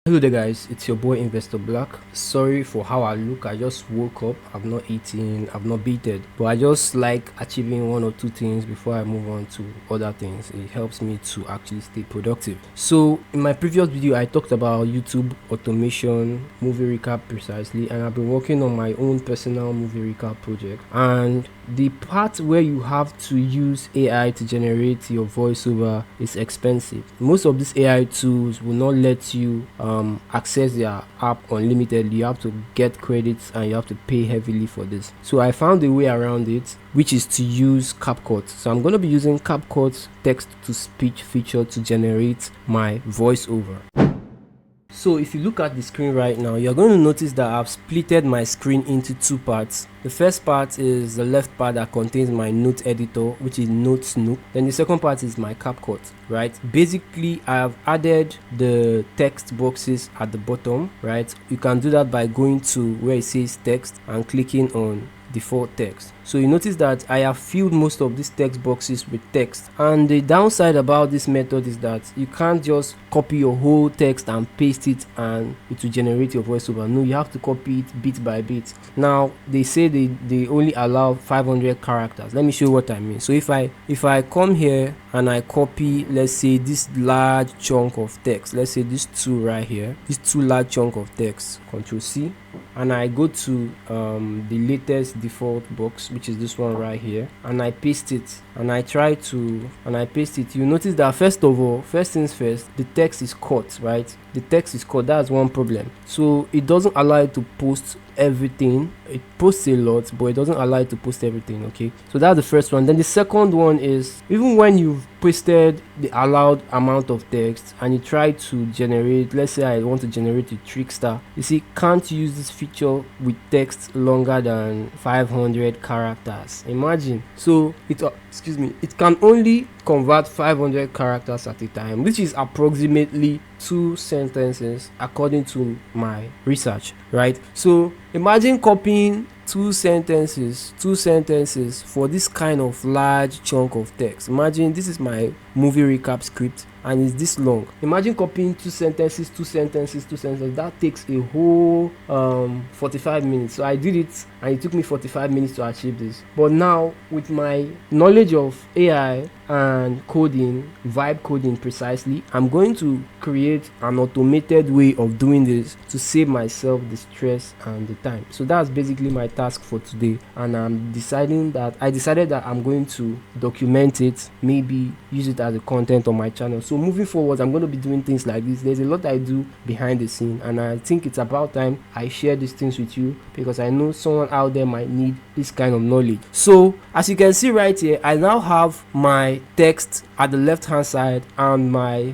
Hello there guys, it's your boy Investor Black. Sorry for how I look. I just woke up, I've not eaten, I've not beaten, but I just like achieving one or two things before I move on to other things. It helps me to actually stay productive. So in my previous video I talked about YouTube automation, movie recap precisely, and I've been working on my own personal movie recap project. And the part where you have to use AI to generate your voiceover is expensive. Most of these AI tools will not let you access their app unlimitedly. You have to get credits and you have to pay heavily for this. So I found a way around it, which is to use CapCut. So I'm going to be using CapCut's text to speech feature to generate my voiceover. So if you look at the screen right now, you're going to notice that I've splitted my screen into two parts. The first part is the left part that contains my note editor, which is Note Snoop. Then the second part is my CapCut, right? Basically, I have added the text boxes at the bottom, right? You can do that by going to where it says text and clicking on default text. So you notice that I have filled most of these text boxes with text, and the downside about this method is that you can't just copy your whole text and paste it and it will generate your voiceover. No, you have to copy it bit by bit. Now they say they only allow 500 characters. Let me show you what I mean. So if I come here and I copy, let's say, this large chunk of text, let's say this two right here, this two large chunk of text, Control C, and I go to the latest default box, which is this one right here, and I paste it, and I paste it, you notice that first things first, the text is cut, right? The text is cut. That's one problem. So it doesn't allow you to post everything. It posts a lot, but it doesn't allow you to post everything. Okay, so that's the first one. Then the second one is, even when you've pasted the allowed amount of text and you try to generate, let's say I want to generate a trickster, you see, can't use this feature with text longer than 500 characters. Imagine. So it can only convert 500 characters at a time, which is approximately 2 sentences according to my research, right? So imagine copying two sentences for this kind of large chunk of text. Imagine this is my movie recap script and it's this long. Imagine copying two sentences. That takes a whole 45 minutes. So I did it and it took me 45 minutes to achieve this. But now with my knowledge of AI and coding, vibe coding precisely, I'm going to create an automated way of doing this to save myself the stress and the time. So that's basically my task for today, and I decided that I'm going to document it, maybe use it as a content on my channel. So moving forward, I'm going to be doing things like this. There's a lot I do behind the scene, and I think it's about time I share these things with you, because I know someone out there might need this kind of knowledge. So as you can see right here, I now have my text at the left hand side and my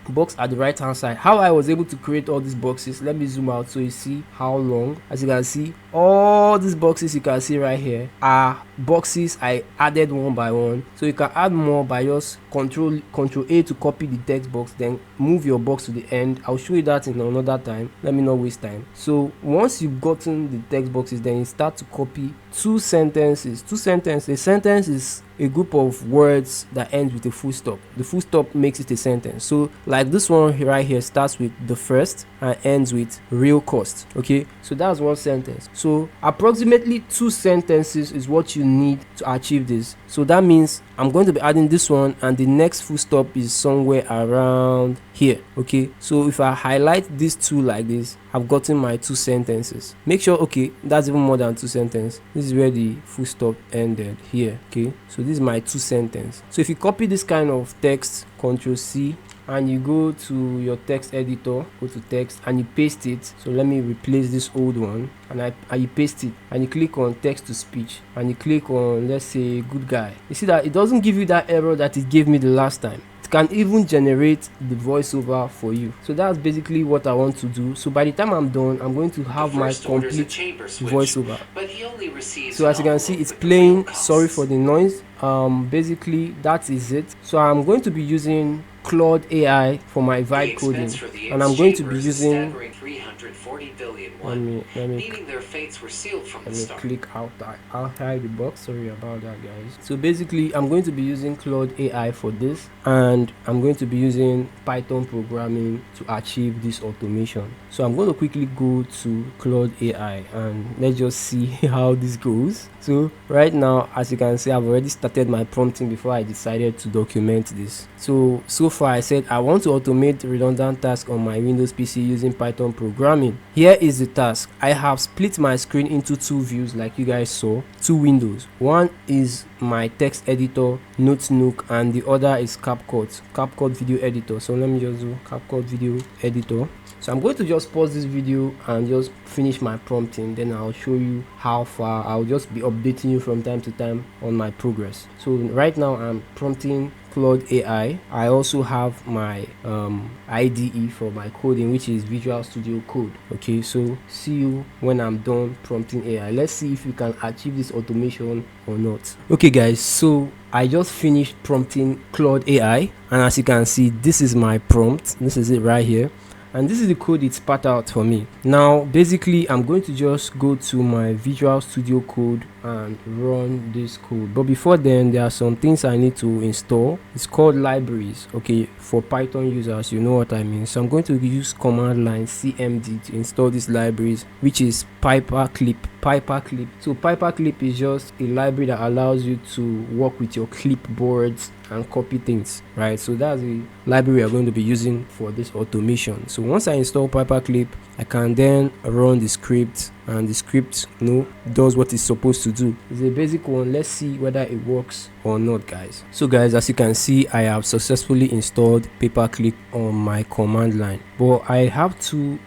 box at the right hand side. How I was able to create all these boxes, let me zoom out so you see how long. As you can see, all these boxes you can see right here are boxes I added one by one. So you can add more by just control A to copy the text box, then move your box to the end. I'll show you that in another time. Let me not waste time. So once you've gotten the text boxes, then you start to copy two sentences. A sentence is a group of words that ends with a full stop. The full stop makes it a sentence. So like this one right here starts with the first and ends with real cost. Okay, so that's one sentence. So approximately 2 sentences is what you need to achieve this. So that means I'm going to be adding this one, and the next full stop is somewhere around here. Okay, so if I highlight these two like this, I've gotten my 2 sentences. Make sure, okay, that's even more than 2 sentences. This is where the full stop ended here. Okay, so this is my 2 sentences. So if you copy this kind of text, Control C, and you go to your text editor, go to text and you paste it. So let me replace this old one, and you paste it and you click on text to speech and you click on, let's say, good guy. You see that it doesn't give you that error that it gave me the last time. It can even generate the voiceover for you. So that's basically what I want to do. So by the time I'm done, I'm going to have my complete voiceover. So as you can see, it's playing. Sorry for the noise. Basically that is it. So I'm going to be using Claude AI for my vibe coding, and I'm going to be using 140 billion won, meaning their fates were sealed from the start. Click out. I'll hide the box. Sorry about that, guys. So basically, I'm going to be using Claude AI for this, and I'm going to be using Python programming to achieve this automation. So I'm going to quickly go to Claude AI and let's just see how this goes. So right now, as you can see, I've already started my prompting before I decided to document this. So far I said I want to automate redundant tasks on my Windows PC using Python programming. Here is the task. I have split my screen into two views like you guys saw, two windows. One is my text editor, Notebook, and the other is CapCut video editor. So let me just do CapCut video editor. So I'm going to just pause this video and just finish my prompting, then I'll show you how far. I'll just be updating you from time to time on my progress. So right now I'm prompting Claude AI. I also have my IDE for my coding, which is Visual Studio Code. Okay, so see you when I'm done prompting AI. Let's see if we can achieve this automation or not. Okay guys, so I just finished prompting Claude AI, and as you can see, this is my prompt. This is it right here, and this is the code it spat out for me. Now basically I'm going to just go to my Visual Studio Code and run this code, but before then there are some things I need to install. It's called libraries. Okay, for Python users, you know what I mean. So I'm going to use command line cmd to install these libraries, which is paperclip. So paperclip is just a library that allows you to work with your clipboards and copy things, right? So that's the library we are going to be using for this automation. So once I install paperclip, I can then run the script, and the script does what it's supposed to do. It's a basic one. Let's see whether it works or not, guys. So guys, as you can see, I have successfully installed paperclip on my command line, but I have two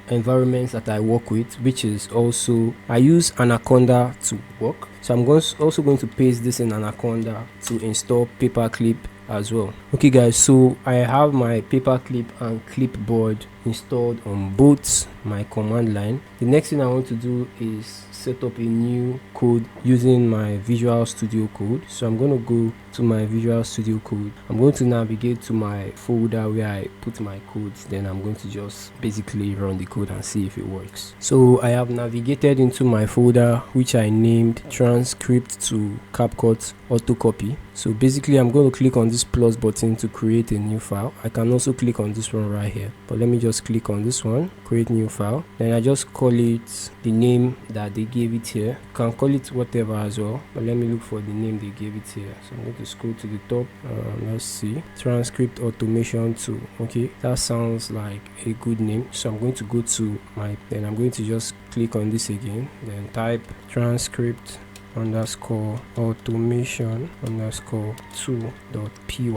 environments that I work with, which is also I use Anaconda to work. So I'm also going to paste this in Anaconda to install paperclip as well. Okay guys, so I have my paperclip and clipboard installed on both my command line. The next thing I want to do is set up a new code using my Visual Studio Code. So I'm going to go to my Visual Studio Code. I'm going to navigate to my folder where I put my codes. Then I'm going to just basically run the code and see if it works. So I have navigated into my folder, which I named transcript to CapCut autocopy. So basically I'm going to click on this plus button to create a new file. I can also click on this one right here, but let me just click on this one, create new file. Then I just call it the name that they gave it here. You can call it whatever as well, but let me look for the name they gave it here. So I'm going to scroll to the top. Let's see, transcript automation 2. Okay, that sounds like a good name. So I'm going to go to then I'm going to just click on this again, then type transcript underscore automation underscore 2.py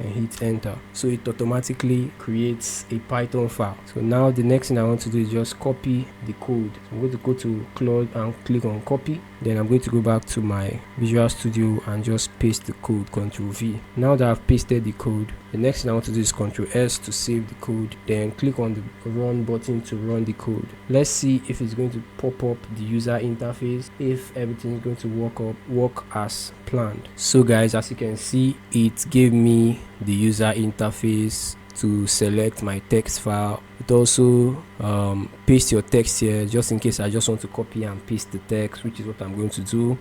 and hit enter. So it automatically creates a Python file. So now the next thing I want to do is just copy the code. So I'm going to go to Claude and click on copy. Then I'm going to go back to my Visual Studio and just paste the code, Ctrl V. Now that I've pasted the code, the next thing I want to do is Ctrl S to save the code, then click on the run button to run the code. Let's see if it's going to pop up the user interface, if everything is going to work as planned. So guys, as you can see, it gave me the user interface to select my text file. It also paste your text here, just in case I just want to copy and paste the text, which is what I'm going to do.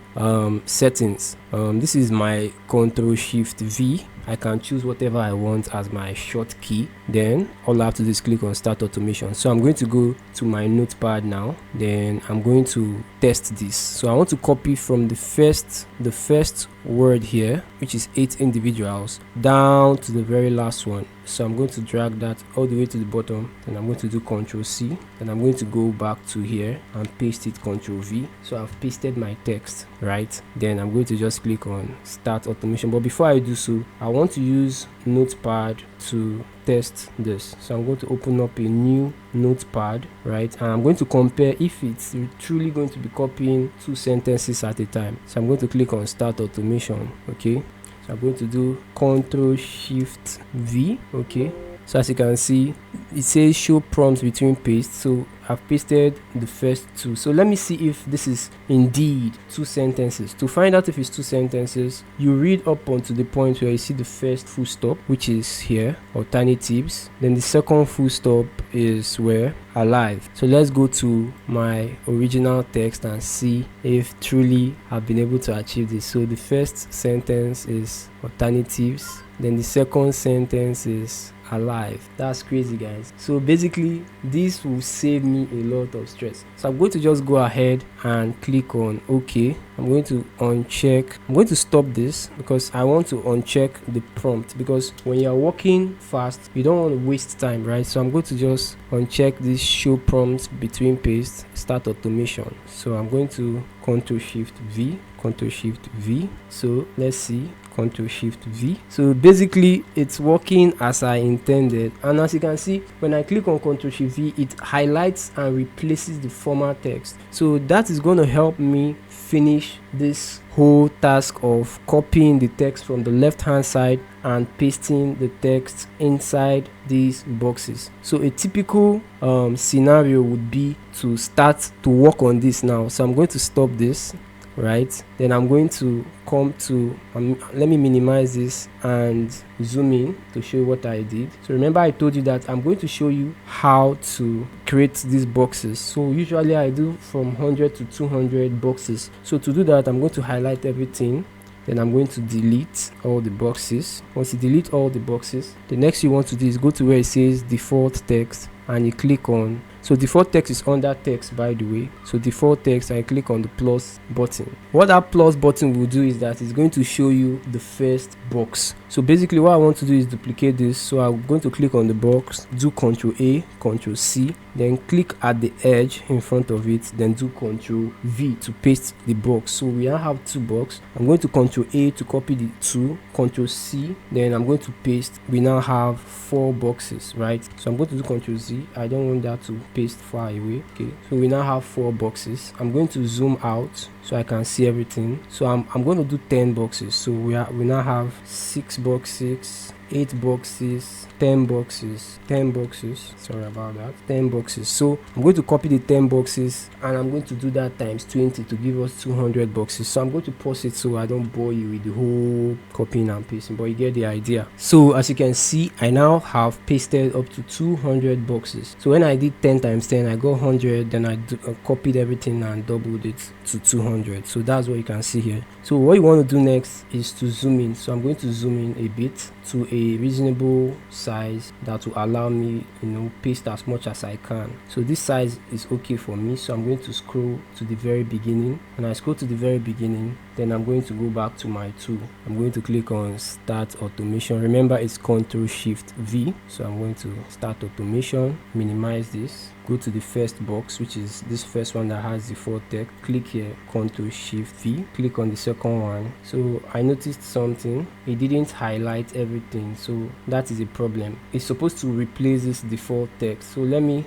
Settings, this is my Ctrl Shift V. I can choose whatever I want as my short key. Then all I have to do is click on start automation. So I'm going to go to my notepad now, then I'm going to test this. So I want to copy from the first word here, which is 8 individuals, down to the very last one. So I'm going to drag that all the way to the bottom, and I'm going to do Ctrl C, and I'm going to go back to here and paste it, Ctrl V. So I've pasted my text, right? Then I'm going to just click on start automation. But before I do so, I want to use notepad to test this. So I'm going to open up a new notepad, right? And I'm going to compare if it's truly going to be copying 2 sentences at a time. So I'm going to click on start automation. Okay, so I'm going to do Ctrl Shift V. Okay, so as you can see, it says show prompts between paste. So I've pasted the first two. So let me see if this is indeed two sentences. To find out if it's two sentences, you read up onto the point where you see the first full stop, which is here, alternatives. Then the second full stop is where? Alive. So let's go to my original text and see if truly I've been able to achieve this. So the first sentence is alternatives, then the second sentence is alive. That's crazy, guys. So basically this will save me a lot of stress. So I'm going to just go ahead and click on OK. I'm going to uncheck. I'm going to stop this because I want to uncheck the prompt, because when you're working fast you don't want to waste time, right? So I'm going to just uncheck this show prompt between paste, start automation. So I'm going to Ctrl Shift V, Ctrl Shift V. So let's see, Ctrl Shift V. So basically it's working as I intended, and as you can see, when I click on Ctrl Shift V, it highlights and replaces the former text. So that is going to help me finish this whole task of copying the text from the left hand side and pasting the text inside these boxes. So a typical scenario would be to start to work on this now. So I'm going to stop this, right? Then I'm going to come to let me minimize this and zoom in to show you what I did. So remember I told you that I'm going to show you how to create these boxes. So usually I do from 100 to 200 boxes. So to do that, I'm going to highlight everything, then I'm going to delete all the boxes. Once you delete all the boxes, the next you want to do is go to where it says default text and you click on, so default text is under text, by the way. So default text, and click on the plus button. What that plus button will do is that it's going to show you the first box. So basically what I want to do is duplicate this. So I'm going to click on the box, do Ctrl A, Ctrl C, then click at the edge in front of it, then do Ctrl V to paste the box. So we now have two boxes. I'm going to Ctrl A to copy the two, Ctrl C, then I'm going to paste. We now have 4 boxes, right? So I'm going to do Ctrl Z. I don't want that to paste far away. Okay, so we now have 4 boxes. I'm going to zoom out so I can see everything. So I'm going to do 10 boxes. So we now have 6 boxes, 8 boxes, 10 boxes, 10 boxes, sorry about that, 10 boxes. So I'm going to copy the 10 boxes and I'm going to do that times 20 to give us 200 boxes. So I'm going to pause it so I don't bore you with the whole copying and pasting, but you get the idea. So as you can see, I now have pasted up to 200 boxes. So when I did 10 times 10, I got 100, then I copied everything and doubled it to 200. So that's what you can see here. So what you want to do next is to zoom in. So I'm going to zoom in a bit to a reasonable size that will allow me, paste as much as I can. So this size is okay for me. So I'm going to scroll to the very beginning. When I scroll to the very beginning, then I'm going to go back to my tool. I'm going to click on start automation. Remember it's Ctrl Shift V. So I'm going to start automation, minimize this, go to the first box, which is this first one that has the 4 text. Click here, Ctrl Shift V, click on the second one. So I noticed something, it didn't highlight everything, so that is a problem. It's supposed to replace this default text. So let me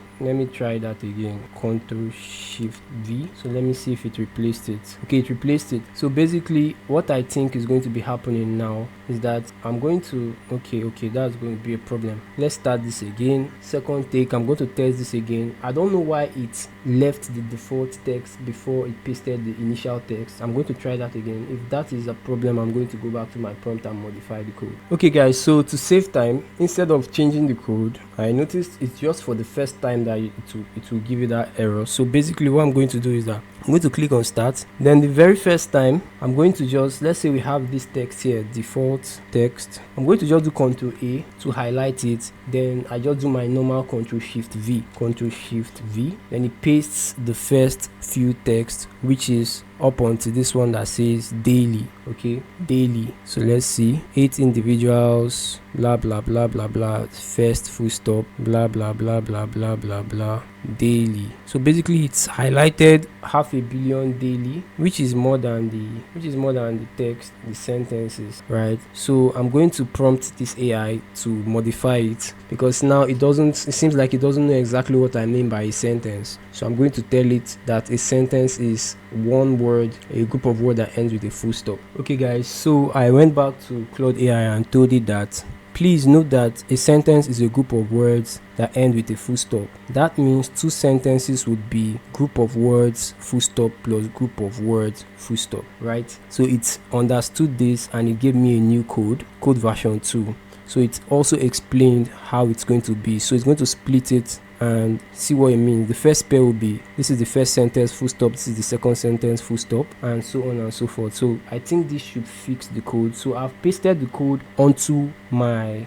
try that again. Ctrl Shift V. So let me see if it replaced it. Okay, it replaced it. So basically what I think is going to be happening now is that I'm going to okay, that's going to be a problem. Let's start this again. Second take, I'm going to test this again. I don't know why it left the default text before it pasted the initial text. I'm going to try that again. If that is a problem, I'm going to go back to my prompt and modify the code. Okay guys, so to save time, instead of changing the code, I noticed it's just for the first time that it will give you that error. So basically what I'm going to do is that I'm going to click on start. Then the very first time, I'm going to just, let's say we have this text here, default text. I'm going to just do Ctrl A to highlight it. Then I just do my normal Ctrl Shift V, Ctrl Shift V. Then it pastes the first few text, which is up onto this one that says daily. Okay, daily. So let's see, 8 individuals, blah blah blah blah blah, first full stop, blah blah blah blah blah blah blah, daily. So basically it's highlighted 500 million daily, which is more than the text, the sentences, right? So I'm going to prompt this AI to modify it, because now it seems like it doesn't know exactly what I mean by a sentence. So I'm going to tell it that a sentence is one word, a group of words that ends with a full stop. Okay guys, so I went back to Claude AI and told it that Please note that a sentence is a group of words that end with a full stop. That means 2 sentences would be group of words full stop plus group of words full stop, right? So it understood this and it gave me a new code version 2. So it also explained how it's going to be. So it's going to split it and see what it means. The first pair will be, this is the first sentence full stop, this is the second sentence full stop, and so on and so forth. So I think this should fix the code. So I've pasted the code onto my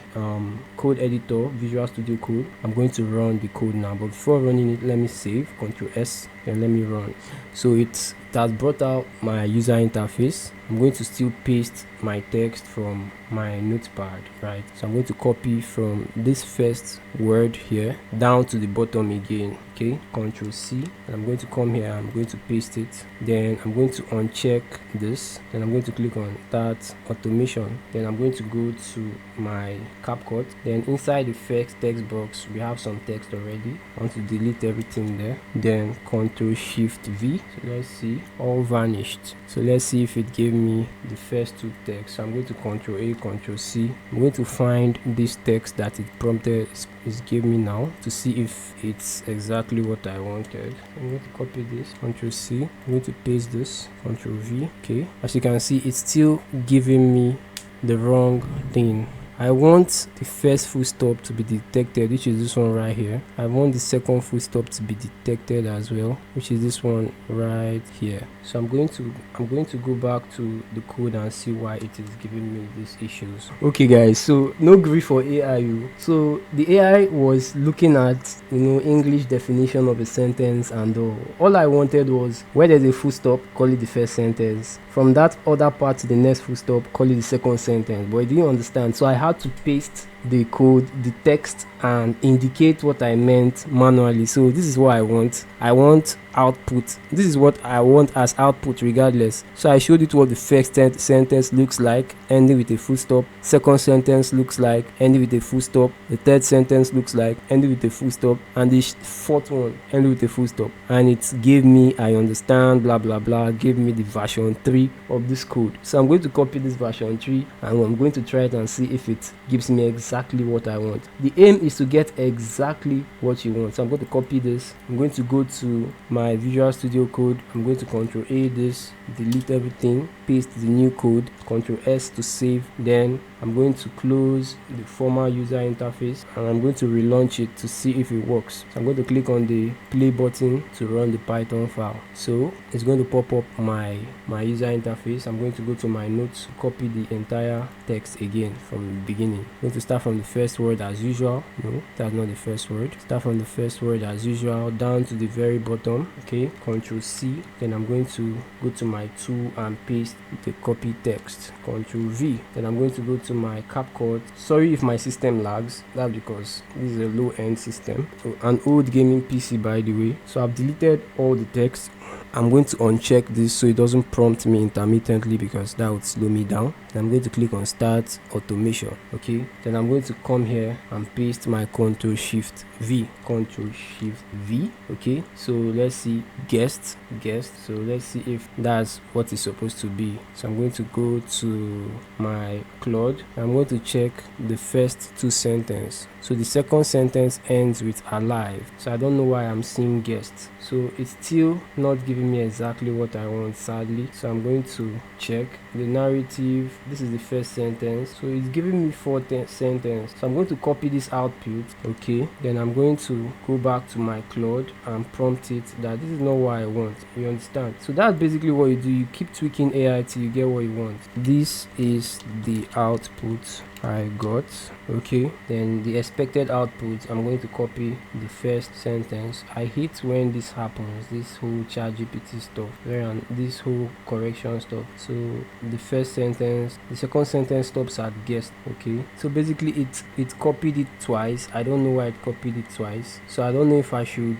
code editor, Visual Studio Code. I'm going to run the code now, but before running it, let me save, Ctrl S, and let me run. So it has brought out my user interface. I'm going to still paste my text from my notepad, right? So I'm going to copy from this first word here down to the bottom again. Okay, Ctrl C, and I'm going to come here, I'm going to paste it, then I'm going to uncheck this, then I'm going to click on Start Automation, then I'm going to go to my CapCut, then inside the first text box we have some text already. I want to delete everything there, then Ctrl Shift V. So let's see, all vanished. So let's see if it gave me the first 2 texts. So I'm going to Ctrl A, Ctrl C. I'm going to find this text that it prompted is give me now to see if it's exactly what I wanted. I'm going to copy this, Ctrl C. I'm going to paste this, Ctrl V. Okay, as you can see, it's still giving me the wrong thing. I want the first full stop to be detected, which is this one right here. I want the second full stop to be detected as well, which is this one right here. So I'm going to go back to the code and see why it is giving me these issues. Okay guys, so no grief for AI. So the AI was looking at, English definition of a sentence, and all I wanted was where there's a full stop, call it the first sentence. From that other part to the next full stop, call it the second sentence. But I didn't understand, so I had to paste the code, the text, and indicate what I meant manually. So this is what I want. I want output. This is what I want as output regardless. So I showed it what the first sentence looks like, ending with a full stop. Second sentence looks like, ending with a full stop. The third sentence looks like, ending with a full stop. And the fourth one, ending with a full stop. And it gave me, I understand, blah blah blah, gave me the version 3 of this code. So I'm going to copy this version 3 and I'm going to try it and see if it gives me exactly what I want. The aim is to get exactly what you want. So I'm going to copy this. I'm going to go to my Visual Studio Code. I'm going to Ctrl A this, delete everything, paste the new code, Ctrl S to save. Then I'm going to close the former user interface and I'm going to relaunch it to see if it works. So I'm going to click on the play button to run the Python file. So it's going to pop up my user interface. I'm going to go to my notes, copy the entire text again from the beginning. I'm going to start from the first word as usual. No, that's not the first word. Start from the first word as usual down to the very bottom. Okay, Ctrl C. Then I'm going to go to my tool and paste the copy text, Ctrl V. Then I'm going to go to my CapCut. Sorry if my system lags, that's because this is a low-end system, so an old gaming PC by the way. So I've deleted all the text. I'm going to uncheck this so it doesn't prompt me intermittently because that would slow me down. Then I'm going to click on Start Automation. Okay, then I'm going to come here and paste my Ctrl Shift V. Okay, so let's see, guest. So let's see if that's what it's supposed to be. So I'm going to go to my Claude. I'm going to check the first 2 sentences. So the second sentence ends with alive. So I don't know why I'm seeing guest. So it's still not giving me exactly what I want, sadly. So I'm going to check the narrative. This is the first sentence. So it's giving me 4 sentences. So I'm going to copy this output. Okay, then I'm going to go back to my Claude and prompt it that this is not what I want. You understand? So that's basically what you do. You keep tweaking AI till you get what you want. This is the output I got. Okay, then the expected output, I'm going to copy the first sentence. I hate when this happens, this whole ChatGPT stuff, and this whole correction stuff. So the first sentence, the second sentence stops at guest. Okay, so basically it copied it twice. I don't know why it copied it twice, so I don't know if I should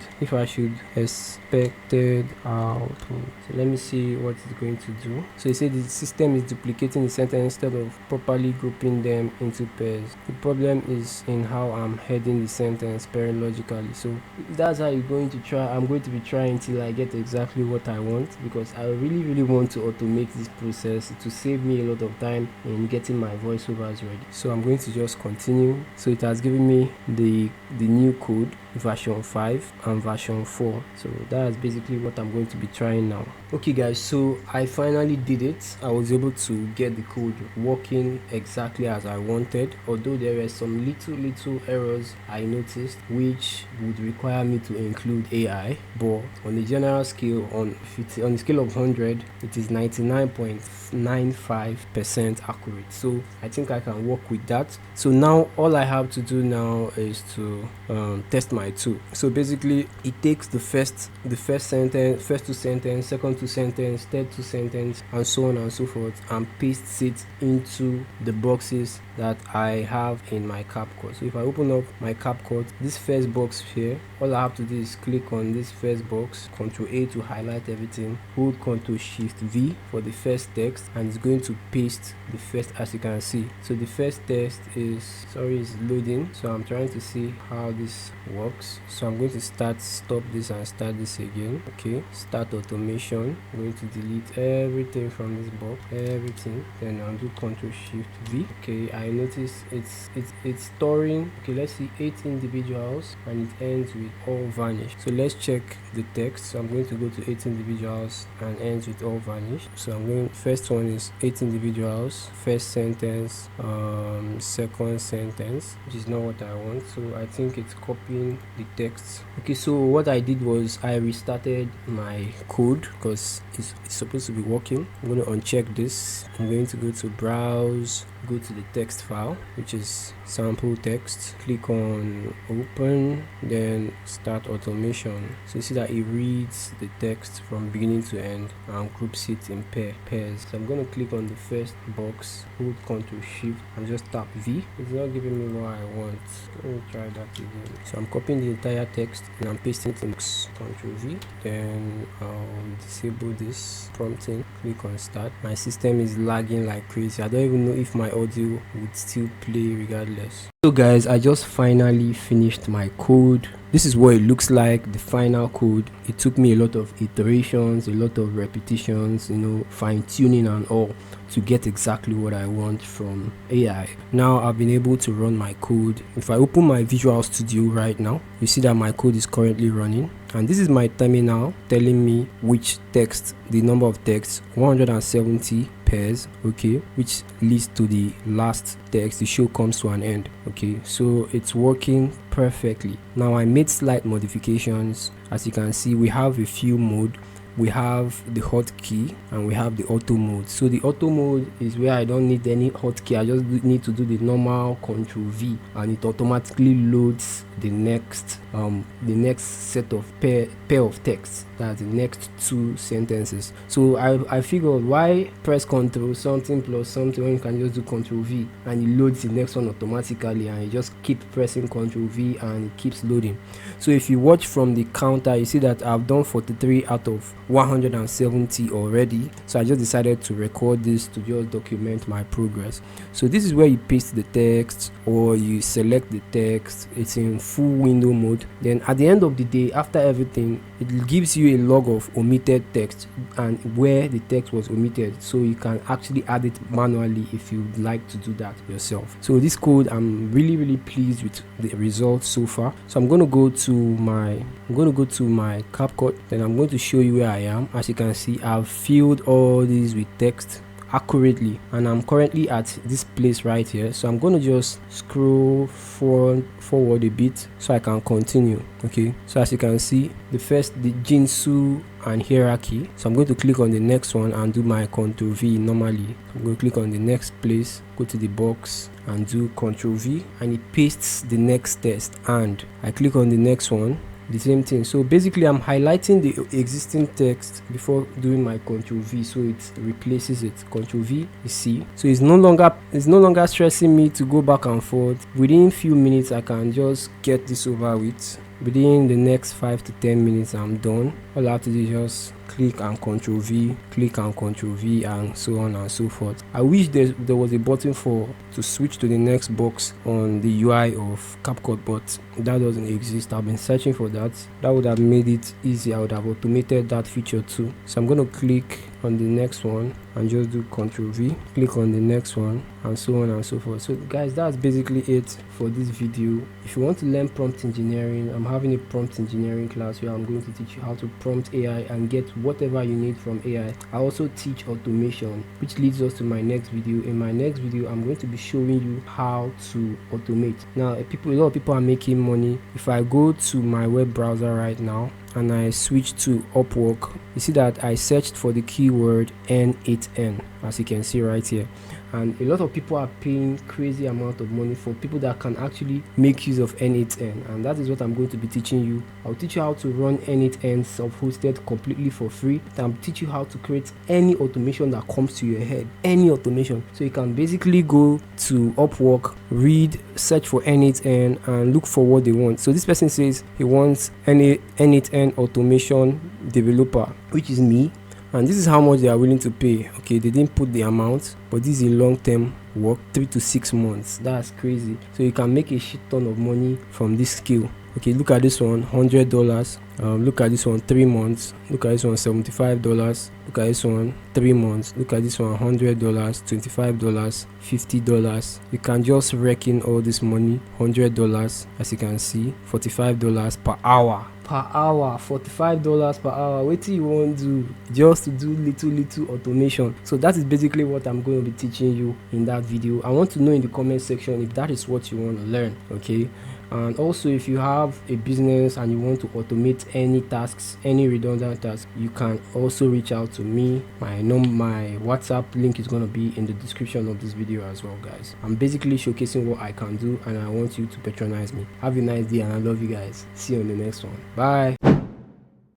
expected output. So let me see what it's going to do. So it said the system is duplicating the sentence instead of properly grouping them into pairs. The problem is in how I'm heading the sentence pairing logically. So that's how you're going to try. I'm going to be trying till I get exactly what I want, because I really want to automate this process to save me a lot of time in getting my voiceovers ready. So I'm going to just continue. So it has given me the new code, version 5 and version 4. So that's basically what I'm going to be trying now. Okay guys, so I finally did it. I was able to get the code working exactly as I wanted, although there were some little errors I noticed which would require me to include AI, but on a general scale, on a scale of 100, it is 99.95% accurate. So I think I can work with that. So now all I have to do now is to test my tool. So basically it takes the first sentence, first 2 sentences, second 2 sentences, third 2 sentences, and so on and so forth, and pastes it into the boxes that I have in my CapCut. So if I open up my CapCut, this first box here, all I have to do is click on this first box, Ctrl A to highlight everything, hold Ctrl Shift V for the first text, and it's going to paste the first, as you can see. So the first text is loading, so I'm trying to see how this works. So I'm going to stop this and start this again. Okay, start automation. I'm going to delete everything from this box, everything, then I'll do Ctrl Shift V. Okay, I notice it's storing, okay, let's see, 8 individuals, and it ends with all vanished. So let's check the text. So I'm going to go to 8 individuals and ends with all vanished. So I'm going, first one is 8 individuals, first sentence, second sentence, which is not what I want. So I think it's copying the text. Okay, so what I did was I restarted my code because it's supposed to be working. I'm going to uncheck this. I'm going to go to browse, go to the text file, which is sample text, click on open, then start automation. So you see that it reads the text from beginning to end and groups it in pairs. So I'm going to click on the first box, hold Ctrl Shift, and just tap V. It's not giving me what I want. Let me try that again. So I'm copying the entire text and I'm pasting it in box, Ctrl V, then I'll disable this prompting, click on start. My system is lagging like crazy. I don't even know if my audio would still play regardless. So guys, I just finally finished my code. This is what it looks like, the final code. It took me a lot of iterations, a lot of repetitions, fine tuning and all, to get exactly what I want from AI. Now I've been able to run my code. If I open my Visual Studio right now, you see that my code is currently running, and this is my terminal telling me which text, the number of texts, 170 pairs, okay, which leads to the last text. The show comes to an end. Okay, so it's working perfectly. Now I made slight modifications. As you can see, we have a few modes. We have the hotkey and we have the auto mode. So the auto mode is where I don't need any hotkey. I just need to do the normal Ctrl V, and it automatically loads the next set of pair of text. That's the next 2 sentences. So I figured, why press Ctrl something plus something when you can just do Ctrl V and it loads the next one automatically, and you just keep pressing Ctrl V and it keeps loading. So if you watch from the counter, you see that I've done 43 out of 170 already. So I just decided to record this to just document my progress. So this is where you paste the text or you select the text. It's in full window mode. Then at the end of the day, after everything, it gives you a log of omitted text and where the text was omitted, so you can actually add it manually if you would like to do that yourself. So this code, I'm really pleased with the results so far. So I'm going to go to my CapCut, then I'm going to show you where I am. As you can see, I've filled all these with text accurately, and I'm currently at this place right here. So I'm going to just scroll forward a bit so I can continue. Okay, so as you can see, the Jinsu and hierarchy. So I'm going to click on the next one and do my Ctrl V normally. I'm going to click on the next place, go to the box and do Ctrl V, and it pastes the next text, and I click on the next one, the same thing. So basically I'm highlighting the existing text before doing my Ctrl V, so it replaces it. Ctrl V is C. So it's no longer stressing me to go back and forth. Within few minutes I can just get this over with. Within the next 5 to 10 minutes I'm done. All I have to do is just click and Control V, click and Control V, and so on and so forth. I wish there was a button to switch to the next box on the UI of CapCut, but that doesn't exist. I've been searching for that. That would have made it easy. I would have automated that feature too. So I'm going to click on the next one and just do Ctrl V, click on the next one, and so on and so forth. So guys, that's basically it for this video. If you want to learn prompt engineering, I'm having a prompt engineering class where I'm going to teach you how to prompt AI and get whatever you need from AI. I also teach automation, which leads us to my next video. In my next video, I'm going to be showing you how to automate. Now, a lot of people are making money. If I go to my web browser right now and I switch to Upwork, you see that I searched for the keyword N8N, as you can see right here, and a lot of people are paying crazy amount of money for people that can actually make use of N8N, and that is what I'm going to be teaching you. I'll teach you how to run N8N self-hosted completely for free. I'll teach you how to create any automation that comes to your head, any automation. So you can basically go to Upwork, search for N8N and look for what they want. So this person says he wants N8N automation developer, which is me, and this is how much they are willing to pay. Okay, they didn't put the amount, but this is a long-term work, 3 to 6 months. That's crazy. So you can make a shit ton of money from this skill. Okay, look at this one, $100. Look at this one, 3 months. Look at this one, $75. Look at this one, 3 months. Look at this one, $100, $25, $50. You can just reckon all this money. $100, as you can see, $45 per hour. $45 per hour. What do you want to do just to do little automation? So that is basically what I'm going to be teaching you in that video. I want to know in the comment section if that is what you want to learn. Okay, and also if you have a business and you want to automate any tasks, any redundant tasks, you can also reach out to me. My WhatsApp link is going to be in the description of this video as well, guys. I'm basically showcasing what I can do and I want you to patronize me. Have a nice day and I love you guys. See you on the next one. Bye.